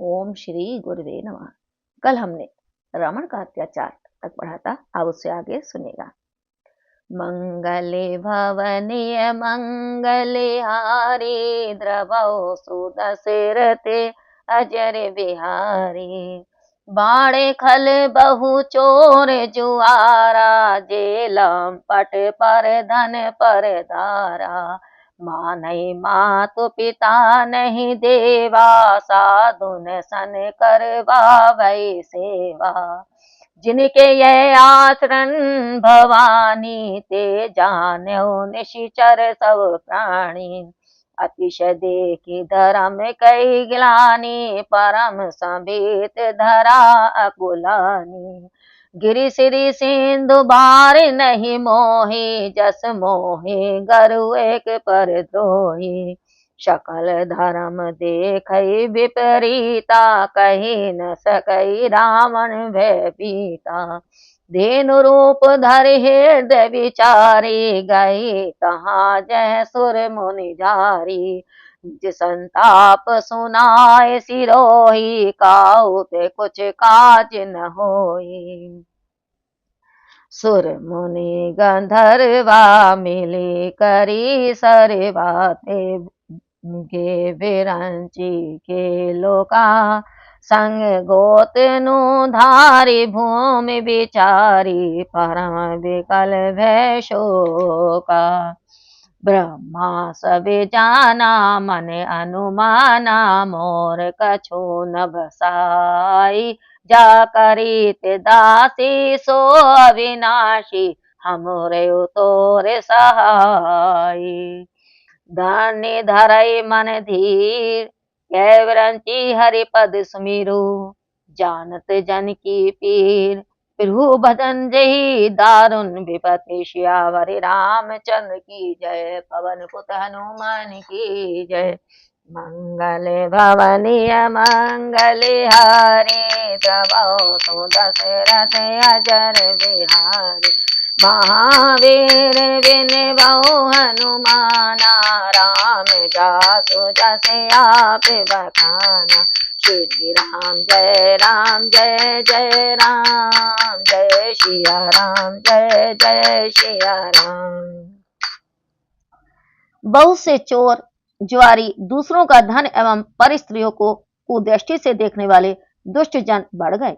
ओम श्री गुरुवे नमः। कल हमने रावण का अत्याचार तक पढ़ा था, अब उससे आगे सुनेगा। मंगले भवनीय मंगले हारी द्रवौ सुदशरथे अजर बिहारी। बाणे खल बहु चोर जुआरा जेलम पट पर धन पर धारा। मानई मातु पिता नहीं देवा साधुन सन करवावै सेवा। जिनके यह आचरण भवानी ते जान्यो निशिचर सब प्राणी। अतिशय देखी धर्म कई ग्लानि परम संभीत धरा अकुलानी। गिरि सिरि सिंधु बार नहीं मोही जस मोही गरु एक पर द्रोही। सकल धर्म देखई विपरीता कही न सकई रावण भयभीता। धेनु रूप धरि हृदय विचारी गई तहाँ जय सुर मुनि झारी। निज संताप सुनाए सिरोही काहू ते कुछ काज न होई। सुर मुनि गंधर्वा मिली करी सरवाते गे बिरंची के लोका। संग गोतनु धारी भूमि बिचारी परम विकल भय शोका। ब्रह्मा सबे जाना मन अनुमाना मोर कछु न बसाई। जा करीत दासी सो अविनाशी हमरे तोरे सहाई। धन्य धरई मन धीर कैवरंची हरिपद सुमिरु। जानत जन की पीर प्रभु भजन जही दारुण विपति श्यावर रामचंद्र की जय। पवन पुत हनुमान की जय। मंगल भवनीय मंगल हारी द्रवौ सुदशरथ अजर बिहारी। महावीर बिन बहु हनुमाना राम जासु जस आप बखाना। श्री राम जय जय राम जय सिया राम जय जय सिया राम। बहुत से चोर जुआरी दूसरों का धन एवं परिस्त्रियों को कुदृष्टि से देखने वाले दुष्ट जन बढ़ गए।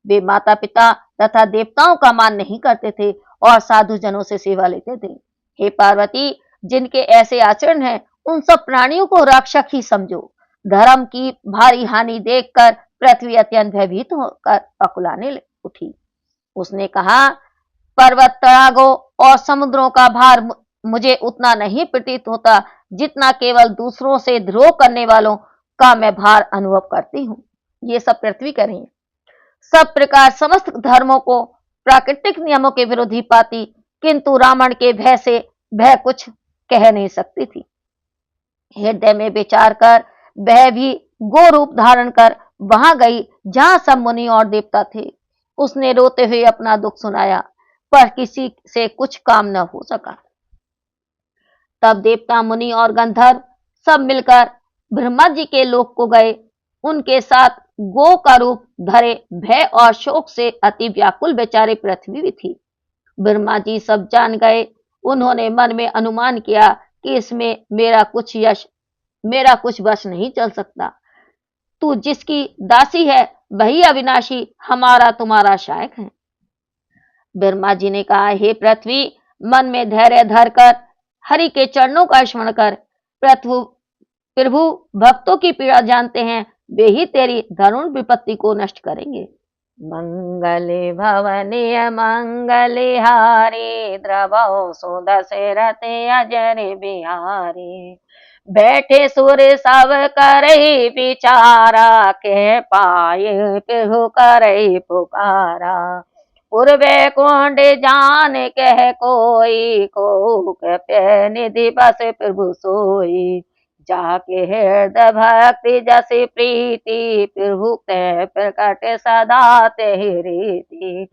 वे माता पिता तथा देवताओं का मान नहीं करते थे और साधु जनों से सेवा लेते थे। हे पार्वती, जिनके ऐसे आचरण हैं उन सब प्राणियों को राक्षस ही समझो। धर्म की भारी हानि देखकर पृथ्वी अत्यंत भयभीत होकर अकुलाने उठी। उसने कहा, पर्वत तड़ागों और समुद्रों का भार मुझे उतना नहीं प्रतीत होता जितना केवल दूसरों से द्रोह करने वालों का मैं भार अनुभव करती हूँ। ये सब पृथ्वी कर रही है। सब प्रकार समस्त धर्मों को प्राकृतिक नियमों के विरोधी पाती, किंतु रावण के भय से भय कुछ कह नहीं सकती थी। हृदय में विचार कर वह भी गो रूप धारण कर वहां गई जहां सब मुनि और देवता थे। उसने रोते हुए अपना दुख सुनाया, पर किसी से कुछ काम न हो सका। तब देवता मुनि और गंधर्व सब मिलकर ब्रह्मा जी के लोक को गए। उनके साथ गो का रूप धरे भय और शोक से अति व्याकुल बेचारे पृथ्वी भी थी। ब्रह्मा जी सब जान गए। उन्होंने मन में अनुमान किया कि इसमें मेरा कुछ वश नहीं चल सकता। तू जिसकी दासी है वही अविनाशी हमारा तुम्हारा सहायक है। ब्रह्मा जी ने कहा, हे पृथ्वी, मन में धैर्य धरकर हरि के चरणों का स्मरण कर। प्रभु भक्तों की पीड़ा जानते हैं, वे ही तेरी दारुण विपत्ति को नष्ट करेंगे। मंगले भवनीय मंगले हारी द्रवौ सुदशरथ अजर बिहारी। बैठे सुर सब करही विचारा के पाए प्रभु करही पुकारा। पूर्वे कुंड जान कह कोई को कह निधि बस प्रभु सोई। जाके हृदय भक्ति जस प्रीति प्रभु ते प्रकट सदा तेहि रीति।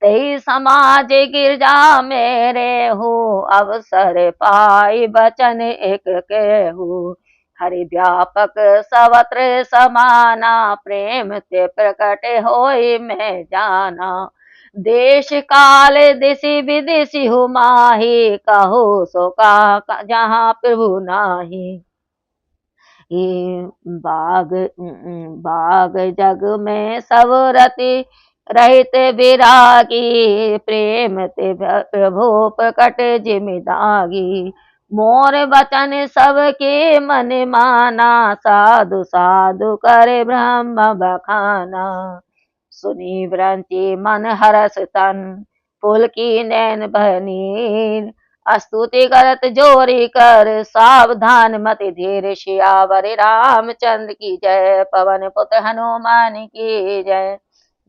तेहि समाज गिरजा मेरे हो अवसर पाई बचन एक केहू। हरि व्यापक सर्वत्र समाना, प्रेम ते प्रकट होई मैं जाना। देश काल देसी विदेशी हो माही, कहो सो का जहाँ प्रभु नाही। ये बाग जग में सब रति रहित विरागी, प्रेम ते प्रभु प्रकट जिमिदागी। मोर वचन सबके मन माना, साधु साधु करे ब्रह्म बखाना। सुनी व्रंति मन हरस तन, पुल की नैन बहनीर। स्तुति करत जोरी कर, सावधान मति धीर। सियावर रामचंद्र की जय, पवन पुत्र हनुमान की जय।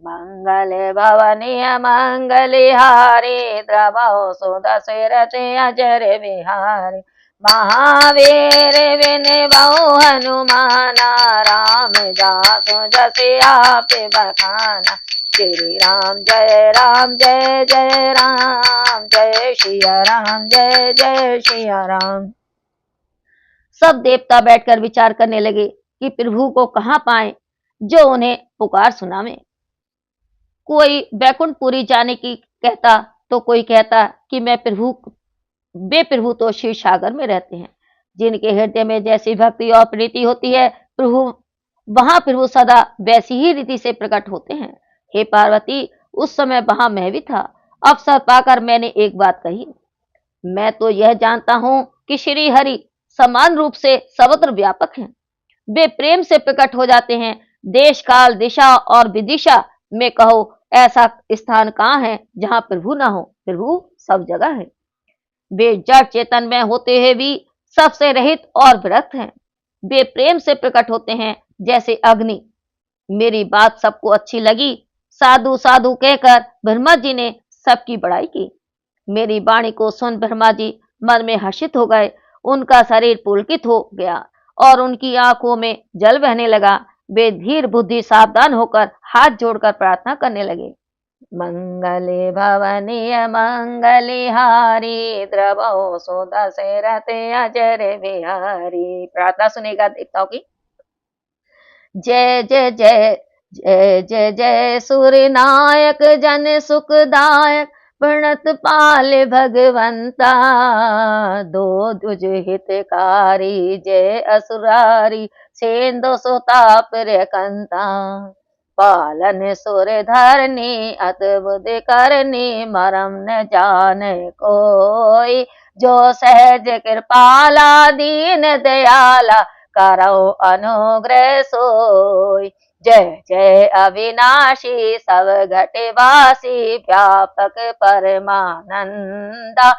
मंगल भवनीय मंगलिहारी, द्रवहु सुदशरथ अजर बिहारी। महावीर विन बहु हनुमाना, रामदास जस आप बखाना। श्री राम जय जय राम, जय सिया राम जय जय सिया राम। सब देवता बैठकर विचार करने लगे कि प्रभु को कहाँ पाएं जो उन्हें पुकार सुनावे। कोई बैकुंठपुरी जाने की कहता, तो कोई कहता कि वे प्रभु तो क्षीर सागर में रहते हैं। जिनके हृदय में जैसी भक्ति और प्रीति होती है, वहां प्रभु सदा वैसी ही रीति से प्रकट होते हैं। हे पार्वती, उस समय वहां मैं भी था। अवसर पाकर मैंने एक बात कही। मैं तो यह जानता हूं कि श्री हरि समान रूप से सर्वत्र व्यापक हैं। वे प्रेम से प्रकट हो जाते हैं। देश काल दिशा और विदिशा में कहो ऐसा स्थान कहाँ है जहां प्रभु ना हो। प्रभु सब जगह है। वे जड़ चेतन में होते हुए भी सबसे रहित और विरक्त हैं। वे प्रेम से प्रकट होते हैं जैसे अग्नि। मेरी बात सबको अच्छी लगी। साधु साधु कहकर ब्रह्मा जी ने सबकी बड़ाई की। मेरी वाणी को सुन ब्रह्मा जी मन में हर्षित हो गए। उनका शरीर पुलकित हो गया और उनकी आंखों में जल बहने लगा। वे धीर बुद्धि सावधान होकर हाथ जोड़कर प्रार्थना करने लगे। मंगले भवनीय मंगलिहारी, द्रवहु सुदशरथ अजर बिहारी। प्रार्थना सुनेगा देवताओं की। जय जय जय जय जय जय सूर्य नायक जन सुखदायक, प्रणत पाल भगवंता। दो दुज हितकारी, जय असुरारी सेंदो सुताप कंता। पालन सुर धरनी अद्भुत करनी, मरम न जाने कोई। जो सहज कृपाला दीन दयाला, करो अनुग्रह सोई। जय जय अविनाशी सब घटवासी, व्यापक परमानंदा।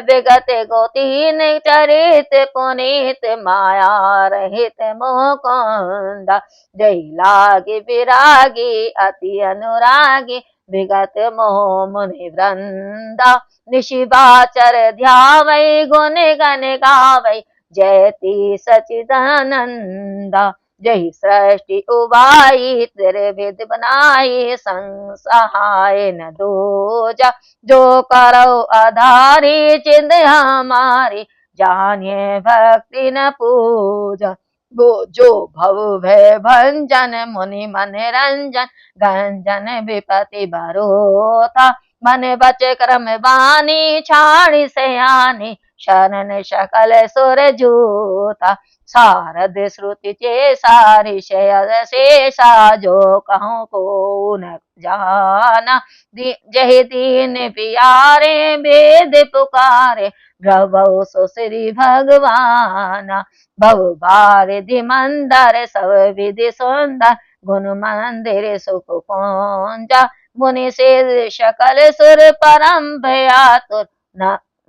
विगत गोतीन चरित पुनीत, माया रहित मुकुंदा। जय लागी विरागी अति अनुरागी, विगत मोह मुनि वृंदा। निशिवाचर ध्यावै गुण गण गावै, जयति सचिदानंदा। जय सृष्टि उबाई त्रिविध बनाई, संग सहाय न दूजा। जो करो आधारी चिंद हमारी, जानिए भक्ति न पूजा। वो जो भव भय भंजन, मुनि मन रंजन। गंजन विपति भरोता, मन बचे क्रम वाणी छाणी सयानी। शरण सकल सुर जूता, शारद श्रुति चे सारी शेषा। जो कहूँ को न जाना, जय दीन पियारे वेद पुकारे। भव सो श्री भगवाना, भव बारिधि मंदर सब विधि सुंदर। गुण मंदिर सुख कुंजा, मुनि से सकल सुर परम भयातुर।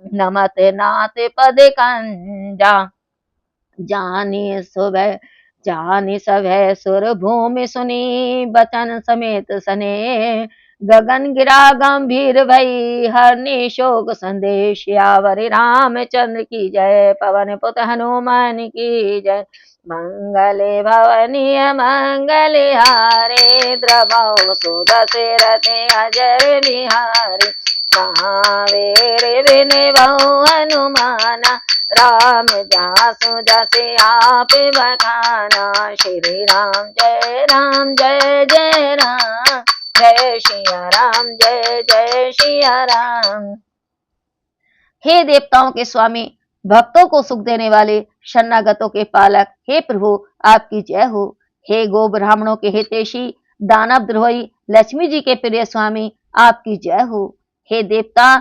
नमत नाथ पद कंजा। जानी सभय सुर भूमि सुनी, बचन समेत सने। गगन गिरा गंभीर भई, हरनि शोक संदेश। सियावर रामचंद्र की जय, पवन पुत्र हनुमान की जय। मंगले भवनीय मंगलिहारी, द्रवहु सुदशरथ अजर बिहारी। महावीर बिन बहु हनुमाना, राम जासु जसे आप बखाना। श्री राम जय जय राम, जय सिया राम जय जय सिया राम। हे देवताओं के स्वामी, भक्तों को सुख देने वाले, शरणागतों के पालक, हे प्रभु आपकी जय हो। हे गो ब्राह्मणों के हितैषी, दानव द्रोही, लक्ष्मी जी के प्रिय स्वामी आपकी जय हो। हे देवता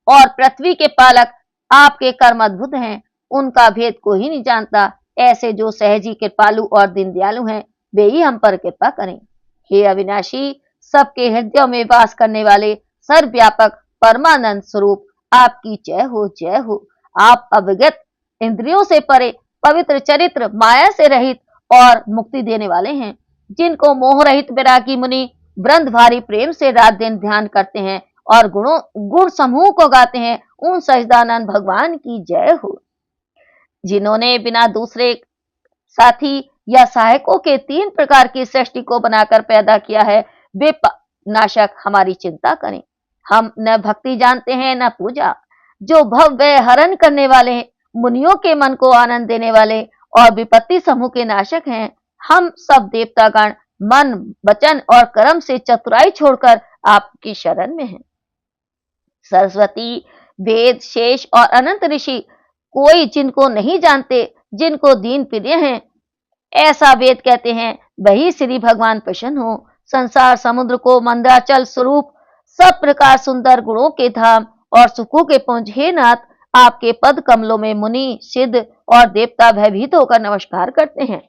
और पृथ्वी के पालक, आपके कर्म अद्भुत हैं, उनका भेद कोई नहीं जानता। ऐसे जो सहजी कृपालु और दीन दयालु हैं, वे ही हम पर कृपा करें। हे अविनाशी, सबके हृदयों में वास करने वाले, सर्वव्यापक परमानंद स्वरूप आपकी जय हो जय हो। आप अविगत, इंद्रियों से परे, पवित्र चरित्र, माया से रहित और मुक्ति देने वाले हैं। जिनको मोह रहित विरागी मुनि वृंद भारी प्रेम से रात दिन ध्यान करते हैं और गुण समूह को गाते हैं, उन सच्चिदानंद भगवान की जय हो। जिन्होंने बिना दूसरे साथी या सहायकों के 3 प्रकार की सृष्टि को बनाकर पैदा किया है, वे नाशक हमारी चिंता करें। हम न भक्ति जानते हैं न पूजा। जो भव हरण करने वाले, मुनियों के मन को आनंद देने वाले और विपत्ति समूह के नाशक हैं। हम सब देवतागण मन, वचन और कर्म से चतुराई छोड़कर आपकी शरण में हैं। सरस्वती, वेद, शेष और अनंत ऋषि कोई जिनको नहीं जानते, जिनको दीन प्रिय हैं, ऐसा वेद कहते हैं, वही श्री भगवान प्रसन्न हो। संसार समुद्र को मंदाचल स्वरूप, सब प्रकार सुंदर गुणों के धाम और सुखों के पुंज, हे नाथ, आपके पद कमलों में मुनि, सिद्ध और देवता भयभीत होकर नमस्कार करते हैं।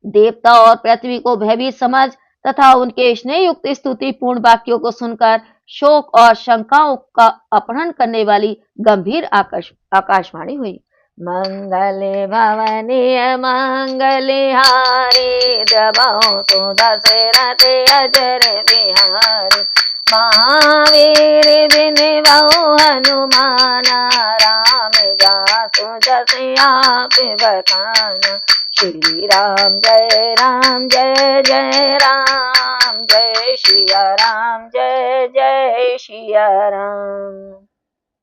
देवता और पृथ्वी को भयभीत समझ तथा उनके स्नेह युक्त स्तुति पूर्ण वाक्यों को सुनकर शोक और शंकाओं का अपहरण करने वाली गंभीर आकाशवाणी हुई। मंगले भवनीय मंगले हारी, द्रवहु तु दशरथ अजर बिहारी। महावीर बिन बहु हनुमाना, राम जासु जस आप बखाना। श्री राम जय जय राम, जय सिया राम जय जय सिया राम।